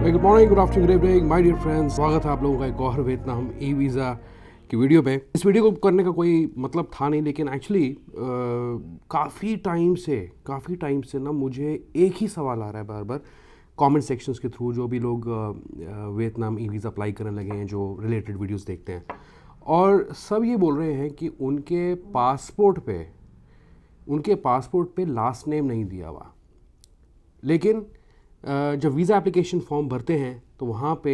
Good morning, good afternoon, good evening my dear friends. स्वागत है आप लोगों का एक और वियतनाम ई वीज़ा की वीडियो पे। इस वीडियो को करने का कोई मतलब था नहीं, लेकिन एक्चुअली काफ़ी टाइम से ना मुझे एक ही सवाल आ रहा है बार बार कमेंट सेक्शंस के थ्रू। जो भी लोग वियतनाम ई वीज़ा अप्लाई करने लगे हैं, जो रिलेटेड वीडियोस देखते हैं, और सब ये बोल रहे हैं कि उनके पासपोर्ट पे लास्ट नेम नहीं दिया हुआ। लेकिन जब वीज़ा एप्लीकेशन फॉर्म भरते हैं तो वहाँ पे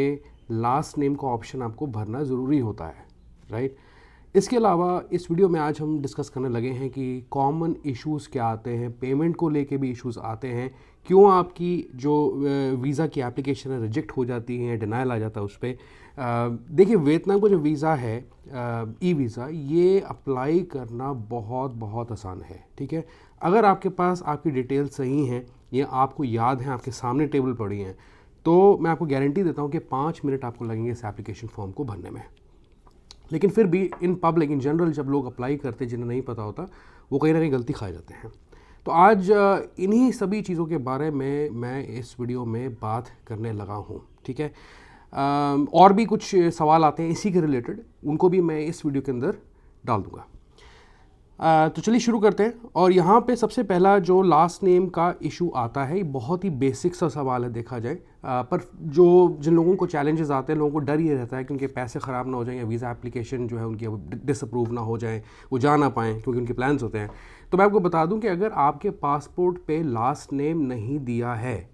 लास्ट नेम का ऑप्शन आपको भरना ज़रूरी होता है, राइट। इसके अलावा इस वीडियो में आज हम डिस्कस करने लगे हैं कि कॉमन इश्यूज़ क्या आते हैं, पेमेंट को लेके भी इश्यूज़ आते हैं, क्यों आपकी जो वीज़ा की एप्लीकेशन है रिजेक्ट हो जाती है, डिनाइल आ जाता है उस पर। देखिए, वियतनाम का जो वीज़ा है ई वीज़ा, ये अप्लाई करना बहुत आसान है, ठीक है। अगर आपके पास आपकी डिटेल सही हैं, ये आपको याद है, आपके सामने टेबल पड़ी हैं, तो मैं आपको गारंटी देता हूँ कि 5 मिनट आपको लगेंगे इस एप्लीकेशन फॉर्म को भरने में। लेकिन फिर भी इन पब्लिक, इन जनरल, जब लोग अप्लाई करते हैं, जिन्हें नहीं पता होता, वो कहीं ना कहीं गलती खा जाते हैं। तो आज इन्हीं सभी चीज़ों के बारे में मैं इस वीडियो में बात करने लगा हूँ, ठीक है। और भी कुछ सवाल आते हैं इसी के रिलेटेड, उनको भी मैं इस वीडियो के अंदर डाल दूँगा। तो चलिए शुरू करते हैं। और यहाँ पे सबसे पहला जो लास्ट नेम का इशू आता है, ये बहुत ही बेसिक सा सवाल है देखा जाए, पर जिन लोगों को चैलेंजेस आते हैं, लोगों को डर ये रहता है कि उनके पैसे ख़राब ना हो जाएं, या वीज़ा एप्लीकेशन जो है उनकी डिसअप्रूव ना हो जाए, वो जा ना पाएँ क्योंकि उनके प्लान्स होते हैं। तो मैं आपको बता दूँ कि अगर आपके पासपोर्ट पे लास्ट नेम नहीं दिया है,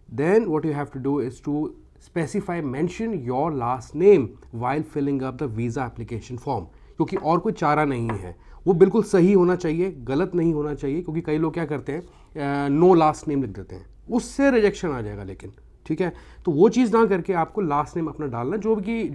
then what you have to do is to specify, mention your last name while filling up the visa application form, क्योंकि और कोई चारा नहीं है। वो बिल्कुल सही होना चाहिए, गलत नहीं होना चाहिए, क्योंकि कई लोग क्या करते हैं, नो लास्ट नेम लिख देते हैं, उससे रिजेक्शन आ जाएगा। लेकिन ठीक है, तो वो चीज़ ना करके आपको लास्ट नेम अपना डालना, जो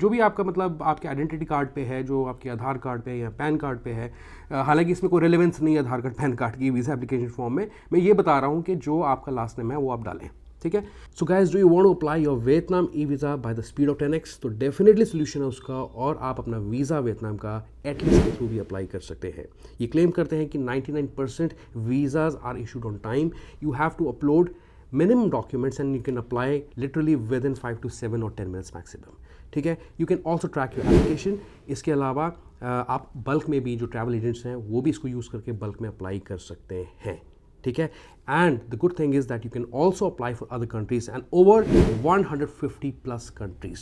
भी आपका मतलब आपके आइडेंटिटी कार्ड पे है, जो आपके आधार कार्ड पे है या पैन कार्ड पे है। हालांकि इसमें कोई रेलेवेंस नहीं है आधार कार्ड पैन कार्ड की वीज़ा एप्लीकेशन फॉर्म में। मैं ये बता रहा हूँ कि जो आपका लास्ट नेम है वो आप डालें, ठीक है। So guys, do you want to apply your Vietnam e visa by the speed of 10x? तो डेफिनेटली सोल्यूशन है उसका, और आप अपना वीज़ा वियतनाम का एटलीस्ट के थ्रू भी अप्लाई कर सकते हैं। ये क्लेम करते हैं कि 99% visas are issued on time. You have to upload minimum documents and you can apply literally within 5 to 7 or 10 minutes maximum, ठीक है। You can also track your application. इसके अलावा आप बल्क में भी, जो ट्रैवल एजेंट्स हैं, वो भी इसको यूज़ करके बल्क में अप्लाई कर सकते हैं, ठीक है। And the good thing is that you can also apply for other countries and over 150+ countries.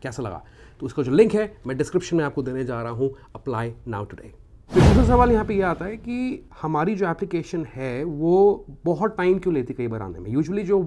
कैसा लगा? तो उसका जो लिंक है मैं डिस्क्रिप्शन में आपको देने जा रहा हूँ। Apply now today. फिर दूसरा सवाल यहाँ पे ये आता है कि हमारी जो एप्लीकेशन है वो बहुत टाइम क्यों लेती है कई बार आने में। यूजुअली जो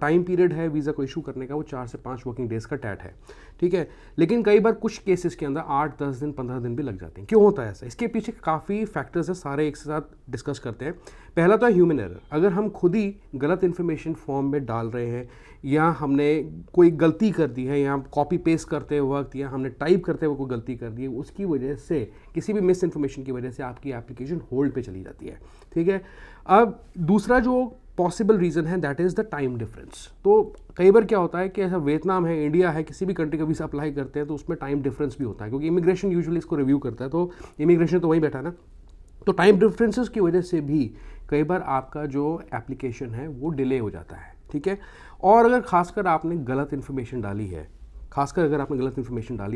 टाइम पीरियड है वीज़ा को इशू करने का, वो 4 से 5 वर्किंग डेज़ का टैट है, ठीक है। लेकिन कई बार कुछ केसेस के अंदर 8, 10 दिन, 15 दिन भी लग जाते हैं। क्यों होता है ऐसा? इसके पीछे काफ़ी फैक्टर्स हैं, सारे एक साथ डिस्कस करते हैं। पहला तो है ह्यूमन एरर। अगर हम खुद ही गलत इन्फॉर्मेशन फॉर्म में डाल रहे हैं, या हमने कोई गलती कर दी है, या कॉपी पेस्ट करते वक्त, या हमने टाइप करते हुए कोई गलती कर दी है, उसकी वजह से, किसी भी मिस इन्फॉर्मेशन की वजह से आपकी एप्लीकेशन होल्ड पे चली जाती है, ठीक है। अब दूसरा जो पॉसिबल रीज़न है, that is the time difference. तो कई बार क्या होता है कि ऐसा वियतनाम है, इंडिया है, किसी भी कंट्री का वीज़ा अप्लाई करते हैं तो उसमें टाइम डिफरेंस भी होता है, क्योंकि इमिग्रेशन यूजुअली इसको रिव्यू करता है, तो इमिग्रेशन तो वहीं बैठा है ना। तो टाइम डिफरेंसेस की वजह से भी कई बार आपका जो एप्लीकेशन है वो डिले हो जाता है, ठीक है। और अगर खासकर आपने गलत इन्फॉर्मेशन डाली है,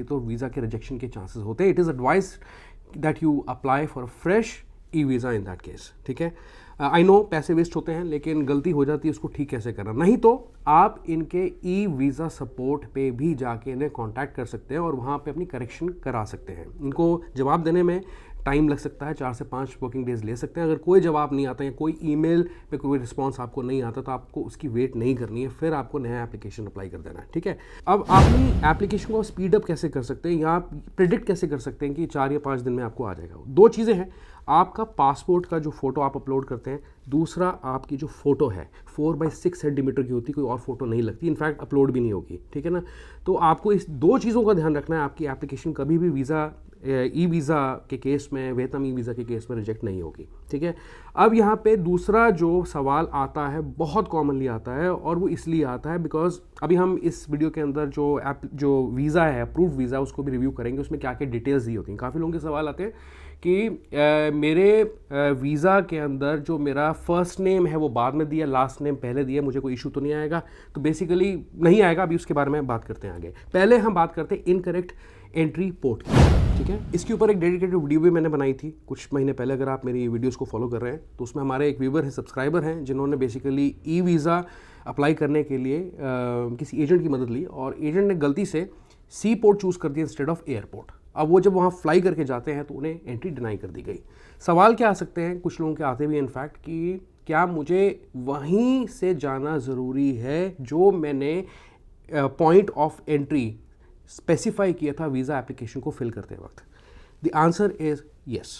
तो वीज़ा के रिजेक्शन के चांसेस होते हैं। It is advise that you apply for fresh e visa in that case, ठीक है। आई नो पैसे वेस्ट होते हैं, लेकिन गलती हो जाती है, उसको ठीक कैसे करना। नहीं तो आप इनके ई वीज़ा सपोर्ट पे भी जाके इन्हें कांटेक्ट कर सकते हैं और वहाँ पे अपनी करेक्शन करा सकते हैं। इनको जवाब देने में टाइम लग सकता है, 4 से 5 वर्किंग डेज़ ले सकते हैं। अगर कोई जवाब नहीं आता, या कोई ईमेल पे कोई रिस्पांस आपको नहीं आता, तो आपको उसकी वेट नहीं करनी है, फिर आपको नया एप्लीकेशन अप्लाई कर देना है, ठीक है। अब अपनी एप्लीकेशन को स्पीड अप कैसे कर सकते हैं, या आप प्रिडिक्ट कैसे कर सकते हैं कि 4 या 5 दिन में आपको आ जाएगा? 2 चीज़ें हैं। आपका पासपोर्ट का जो फ़ोटो आप अपलोड करते हैं, दूसरा आपकी जो फ़ोटो है 4x6 सेंटीमीटर की होती है, कोई और फोटो नहीं लगती, इनफैक्ट अपलोड भी नहीं होगी, ठीक है ना। तो आपको इस 2 चीज़ों का ध्यान रखना है। आपकी एप्लीकेशन कभी भी वीज़ा ई वीज़ा के केस में, वियतनाम ई वीज़ा के केस में रिजेक्ट नहीं होगी, ठीक है। अब यहाँ पे दूसरा जो सवाल आता है, बहुत कॉमनली आता है, और वो इसलिए आता है बिकॉज अभी हम इस वीडियो के अंदर जो वीज़ा है, अप्रूव्ड वीज़ा, उसको भी रिव्यू करेंगे, उसमें क्या क्या डिटेल्स दी होती हैं। काफ़ी लोगों के सवाल आते हैं कि मेरे वीज़ा के अंदर जो मेरा फर्स्ट नेम है वो बाद में दिया, लास्ट नेम पहले दिया, मुझे कोई इशू तो नहीं आएगा। तो बेसिकली नहीं आएगा, अभी उसके बारे में बात करते हैं आगे। पहले हम बात करते हैं इनकरेक्ट एंट्री पोर्ट की, ठीक है। इसके ऊपर एक डेडिकेटेड वीडियो भी मैंने बनाई थी कुछ महीने पहले। अगर आप मेरी वीडियोस को फॉलो कर रहे हैं तो उसमें हमारे एक व्यूवर हैं, सब्सक्राइबर हैं, जिन्होंने बेसिकली ई वीज़ा अप्लाई करने के लिए किसी एजेंट की मदद ली और एजेंट ने गलती से सी पोर्ट चूज़ कर दिया इंस्टेड ऑफ एयरपोर्ट। अब वो जब वहाँ फ्लाई करके जाते हैं तो उन्हें एंट्री डिनाई कर दी गई। सवाल क्या आ सकते हैं, कुछ लोगों के आते भी इनफैक्ट, कि क्या मुझे वहीं से जाना ज़रूरी है जो मैंने पॉइंट ऑफ एंट्री स्पेसिफाई किया था वीज़ा एप्लीकेशन को फिल करते वक्त। The answer is yes.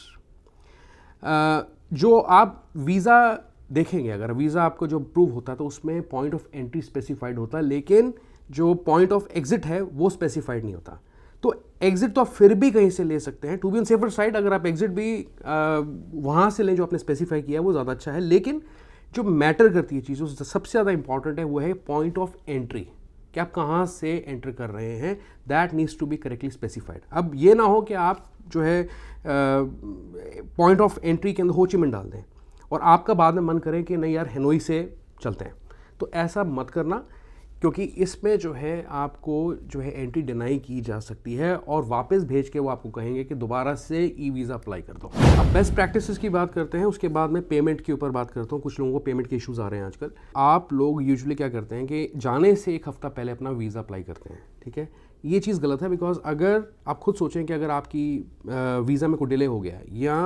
जो आप वीज़ा देखेंगे, अगर वीज़ा आपको जो अप्रूव होता है तो उसमें पॉइंट ऑफ एंट्री स्पेसिफाइड होता है, लेकिन जो पॉइंट ऑफ एग्जिट है वो स्पेसिफाइड नहीं होता। तो एग्जिट तो आप फिर भी कहीं से ले सकते हैं, to be on safer side. अगर आप एग्जिट भी वहाँ से लें जो आपने स्पेसिफाई किया है वो ज़्यादा अच्छा है। लेकिन जो मैटर करती है चीज़, सबसे ज़्यादा इंपॉर्टेंट है वो है पॉइंट ऑफ एंट्री, कि आप कहाँ से एंटर कर रहे हैं, that needs to be correctly specified. अब ये ना हो कि आप जो है पॉइंट ऑफ एंट्री के अंदर हो ची मिन डाल दें और आपका बाद में मन करे कि नहीं यार हनोई से चलते हैं, तो ऐसा मत करना, क्योंकि इसमें जो है आपको जो है एंट्री डिनाई की जा सकती है और वापस भेज के वो आपको कहेंगे कि दोबारा से ई वीज़ा अप्लाई कर दो। अब बेस्ट प्रैक्टिसेस की बात करते हैं, उसके बाद में पेमेंट के ऊपर बात करता हूँ। कुछ लोगों को पेमेंट के इश्यूज़ आ रहे हैं आजकल। आप लोग यूजुअली क्या करते हैं कि जाने से एक हफ़्ता पहले अपना वीज़ा अप्लाई करते हैं, ठीक है। ये चीज़ गलत है, बिकॉज अगर आप खुद सोचें कि अगर आपकी वीज़ा में कोई डिले हो गया या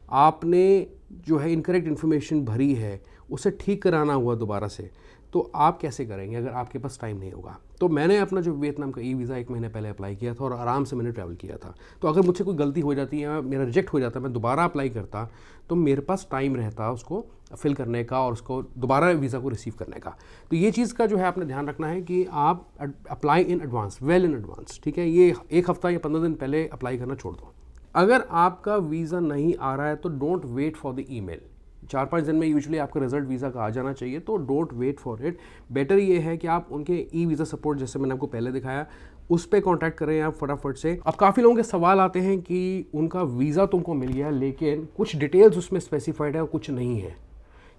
आपने जो है इनकरेक्ट इन्फॉर्मेशन भरी है उसे ठीक कराना हुआ दोबारा से, तो आप कैसे करेंगे अगर आपके पास टाइम नहीं होगा। तो मैंने अपना जो वियतनाम का ई वीज़ा 1 महीने पहले अप्लाई किया था और आराम से मैंने ट्रैवल किया था। तो अगर मुझसे कोई गलती हो जाती या मेरा रिजेक्ट हो जाता, मैं दोबारा अप्लाई करता, तो मेरे पास टाइम रहता उसको फिल करने का और उसको दोबारा वीज़ा को रिसीव करने का। तो ये चीज़ का जो है आपने ध्यान रखना है कि आप apply in advance, well in advance, ठीक है। ये एक हफ़्ता या 15 दिन पहले अप्लाई करना छोड़ दो। अगर आपका वीज़ा नहीं आ रहा है तो don't wait for the email. 4-5 दिन में यूजुअली आपका रिजल्ट वीज़ा का आ जाना चाहिए, तो don't wait for it. Better ये है कि आप उनके ई वीज़ा सपोर्ट, जैसे मैंने आपको पहले दिखाया, उस पर कॉन्टैक्ट करें आप फटाफट से। अब काफ़ी लोगों के सवाल आते हैं कि उनका वीज़ा तुमको मिल गया लेकिन कुछ डिटेल्स उसमें स्पेसिफाइड है और कुछ नहीं है,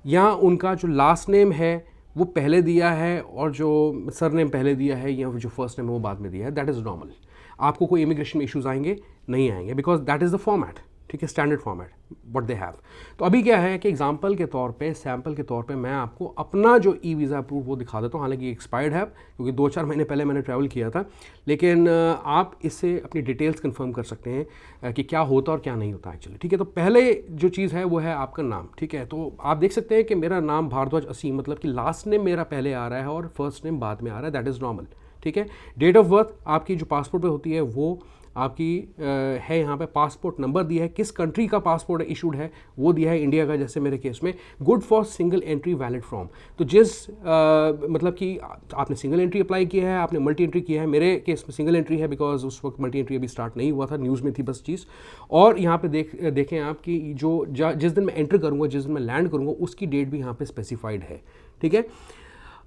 या उनका जो लास्ट नेम है वो पहले दिया है और जो सरनेम पहले दिया है, या जो फर्स्ट नेम है वो बाद में दिया है। That is normal. आपको कोई इमिग्रेशन में इश्यूज़ आएंगे नहीं आएंगे, because that is the format, ठीक है, standard format what they have. तो अभी क्या है कि एग्जांपल के तौर पे, सैम्पल के तौर पे मैं आपको अपना जो ई वीज़ा अप्रूव वो दिखा देता हूँ। हालांकि एक्सपायर्ड है क्योंकि 2-4 महीने पहले मैंने ट्रैवल किया था, लेकिन आप इससे अपनी डिटेल्स कंफर्म कर सकते हैं कि क्या होता और क्या नहीं होता एक्चुअली, ठीक है। तो पहले जो चीज़ है वो है आपका नाम, ठीक है। तो आप देख सकते हैं कि मेरा नाम भारद्वाज असीम, मतलब कि लास्ट नेम मेरा पहले आ रहा है और फर्स्ट नेम बाद में आ रहा है, दैट इज़ नॉर्मल, ठीक है। डेट ऑफ बर्थ आपकी जो पासपोर्ट पे होती है वो आपकी है, यहाँ पे पासपोर्ट नंबर दिया है, किस कंट्री का पासपोर्ट इशूड है वो दिया है, इंडिया का जैसे मेरे केस में। Good for single entry valid from, तो जिस मतलब कि आपने सिंगल एंट्री अप्लाई किया है, आपने मल्टी एंट्री किया है। मेरे केस में सिंगल एंट्री है बिकॉज उस वक्त मल्टी एंट्री अभी स्टार्ट नहीं हुआ था, न्यूज़ में थी बस चीज़। और यहाँ पे देखें आप कि जिस दिन मैं एंटर करूँगा, जिस दिन मैं लैंड करूँगा, उसकी डेट भी यहाँ पे स्पेसिफाइड है, ठीक है।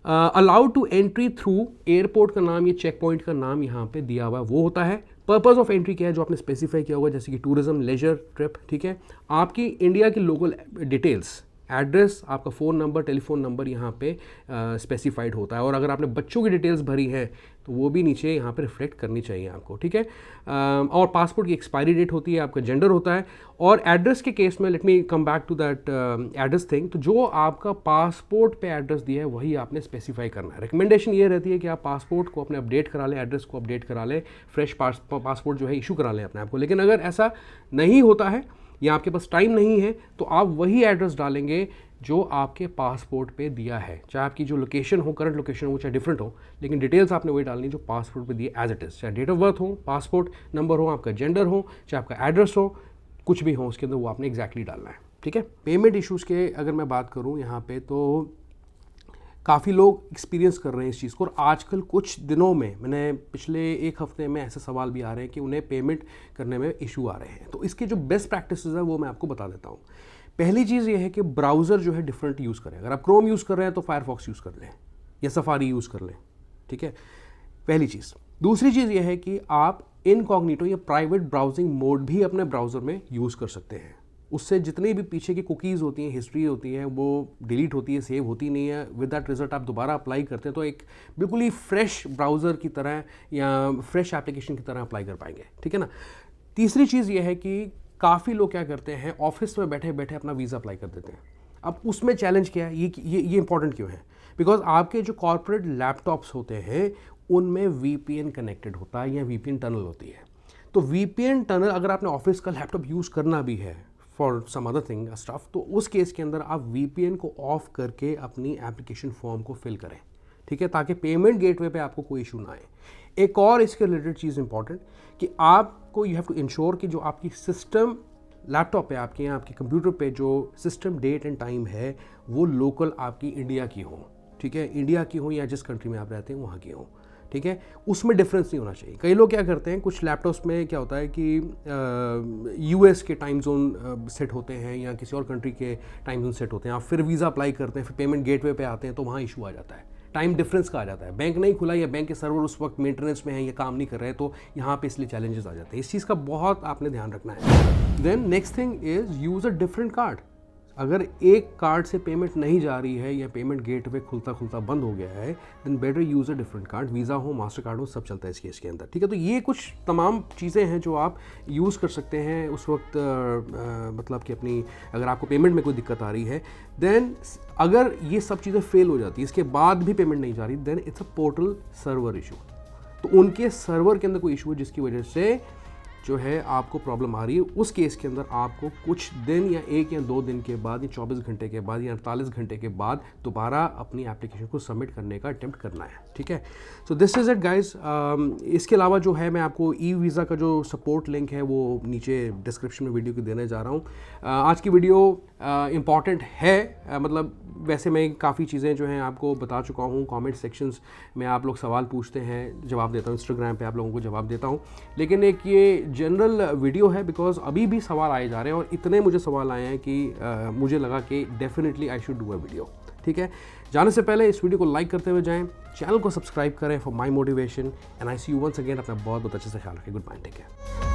Allowed to entry through, airport का नाम, ये चेक पॉइंट का नाम यहाँ पे दिया हुआ है वो होता है। पर्पज़ ऑफ एंट्री क्या है जो आपने स्पेसिफाई किया होगा, जैसे कि टूरिज्म, लेजर, ट्रिप, ठीक है। आपकी इंडिया की लोकल डिटेल्स, एड्रेस, आपका फ़ोन नंबर, टेलीफोन नंबर यहाँ पे स्पेसिफाइड होता है। और अगर आपने बच्चों की डिटेल्स भरी है तो वो भी नीचे यहाँ पे रिफ्लेक्ट करनी चाहिए आपको, ठीक है। और पासपोर्ट की एक्सपायरी डेट होती है, आपका जेंडर होता है। और एड्रेस के केस में, let me come back to that address thing, तो जो आपका पासपोर्ट पे एड्रेस दिया है वही आपने स्पेसिफाई करना है। रिकमेंडेशन ये रहती है कि आप पासपोर्ट को अपने अपडेट करा लें, एड्रेस को अपडेट करा लें, फ्रेश पासपोर्ट जो है इशू करा लें अपने आप को। लेकिन अगर ऐसा नहीं होता है या आपके पास टाइम नहीं है तो आप वही एड्रेस डालेंगे जो आपके पासपोर्ट पे दिया है, चाहे आपकी जो लोकेशन हो, करंट लोकेशन हो, चाहे डिफरेंट हो, लेकिन डिटेल्स आपने वही डालनी जो पासपोर्ट पे दिए एज इट इज़। चाहे डेट ऑफ बर्थ हो, पासपोर्ट नंबर हो, आपका जेंडर हो, चाहे आपका एड्रेस हो, कुछ भी हो उसके अंदर वो आपने एग्जैक्टली डालना है, ठीक है। पेमेंट इशूज़ के अगर मैं बात करूँ यहाँ पे, तो काफ़ी लोग एक्सपीरियंस कर रहे हैं इस चीज़ को। और आजकल कुछ दिनों में, मैंने पिछले एक हफ्ते में ऐसे सवाल भी आ रहे हैं कि उन्हें पेमेंट करने में इशू आ रहे हैं। तो इसके जो बेस्ट प्रैक्टिसेस है वो मैं आपको बता देता हूँ। पहली चीज़ ये है कि ब्राउज़र जो है डिफरेंट यूज़ करें। अगर आप क्रोम यूज़ कर रहे हैं तो फायरफॉक्स यूज़ कर लें या सफारी यूज़ कर लें, ठीक है, पहली चीज़। दूसरी चीज़ ये है कि आप इनकॉग्निटो या प्राइवेट ब्राउजिंग मोड भी अपने ब्राउज़र में यूज़ कर सकते हैं। उससे जितनी भी पीछे की कुकीज़ होती हैं, हिस्ट्री होती है, वो डिलीट होती है, सेव होती नहीं है। विद दैट रिजल्ट आप दोबारा अप्लाई करते हैं तो एक बिल्कुल ही फ्रेश ब्राउज़र की तरह या फ्रेश एप्लीकेशन की तरह अप्लाई कर पाएंगे, ठीक है ना। तीसरी चीज़ ये है कि काफ़ी लोग क्या करते हैं, ऑफिस में बैठे बैठे अपना वीज़ा अप्लाई कर देते हैं। अब उसमें चैलेंज क्या है, ये इंपॉर्टेंट क्यों है? बिकॉज आपके जो कॉर्पोरेट लैपटॉप्स होते हैं उनमें VPN कनेक्टेड होता है या VPN टनल होती है। तो VPN टनल अगर आपने ऑफिस का लैपटॉप यूज़ करना भी है for some other thing stuff, तो उस केस के अंदर आप VPN को ऑफ करके अपनी एप्लीकेशन फॉर्म को फिल करें, ठीक है, ताकि पेमेंट गेटवे पे आपको कोई इशू ना आए। एक और इसके रिलेटेड चीज़ इंपॉर्टेंट कि आपको यू हैव टू इंश्योर कि जो आपकी सिस्टम लैपटॉप पे आपके यहाँ आपके कंप्यूटर पे जो सिस्टम डेट एंड टाइम है वो लोकल आपकी इंडिया की हो, ठीक है, इंडिया की हो या जिस कंट्री में आप रहते हैं वहाँ की हो, ठीक है, उसमें डिफरेंस नहीं होना चाहिए। कई लोग क्या करते हैं, कुछ लैपटॉप्स में क्या होता है कि US के टाइम जोन सेट होते हैं या किसी और कंट्री के टाइम जोन सेट होते हैं। आप फिर वीज़ा अप्लाई करते हैं, फिर पेमेंट गेटवे पे आते हैं तो वहाँ इशू आ जाता है, टाइम डिफरेंस का आ जाता है। बैंक नहीं खुला या बैंक के सर्वर उस वक्त मेंटेनेंस में है या काम नहीं कर रहे, तो यहाँ पे इसलिए चैलेंजेस आ जाते हैं। इस चीज़ का बहुत आपने ध्यान रखना है। Then next thing is use a different card. अगर एक कार्ड से पेमेंट नहीं जा रही है या पेमेंट गेटवे खुलता खुलता बंद हो गया है, then better use a different card. Visa हो, मास्टर कार्ड हो, सब चलता है इस केस के अंदर, ठीक है। तो ये कुछ तमाम चीज़ें हैं जो आप यूज़ कर सकते हैं उस वक्त, मतलब कि अपनी अगर आपको पेमेंट में कोई दिक्कत आ रही है। देन अगर ये सब चीज़ें फेल हो जाती है, इसके बाद भी पेमेंट नहीं जा रही, then it's a portal server issue. तो उनके सर्वर के अंदर कोई इशू है जिसकी वजह से जो है आपको प्रॉब्लम आ रही है। उस केस के अंदर आपको कुछ दिन या 1 या 2 दिन के बाद या 24 घंटे के बाद या 48 घंटे के बाद दोबारा अपनी एप्लीकेशन को सबमिट करने का अटेम्प्ट करना है, ठीक है। So this is it guys. इसके अलावा जो है मैं आपको ई-वीज़ा का जो सपोर्ट लिंक है वो नीचे डिस्क्रिप्शन में वीडियो को देने जा रहा हूँ। आज की वीडियो इम्पॉर्टेंट है, मतलब वैसे मैं काफ़ी चीज़ें जो हैं आपको बता चुका हूँ। कमेंट सेक्शंस में आप लोग सवाल पूछते हैं, जवाब देता हूँ, इंस्टाग्राम पे आप लोगों को जवाब देता हूँ। लेकिन एक ये जनरल वीडियो है बिकॉज अभी भी सवाल आए जा रहे हैं और इतने मुझे सवाल आए हैं कि मुझे लगा कि definitely I should do a video, ठीक है। जाने से पहले इस वीडियो को लाइक करते हुए जाएँ, चैनल को सब्सक्राइब करें for my motivation, and I see you once again. अपना बहुत बहुत अच्छे से ख्याल रखें। Goodbye, take care.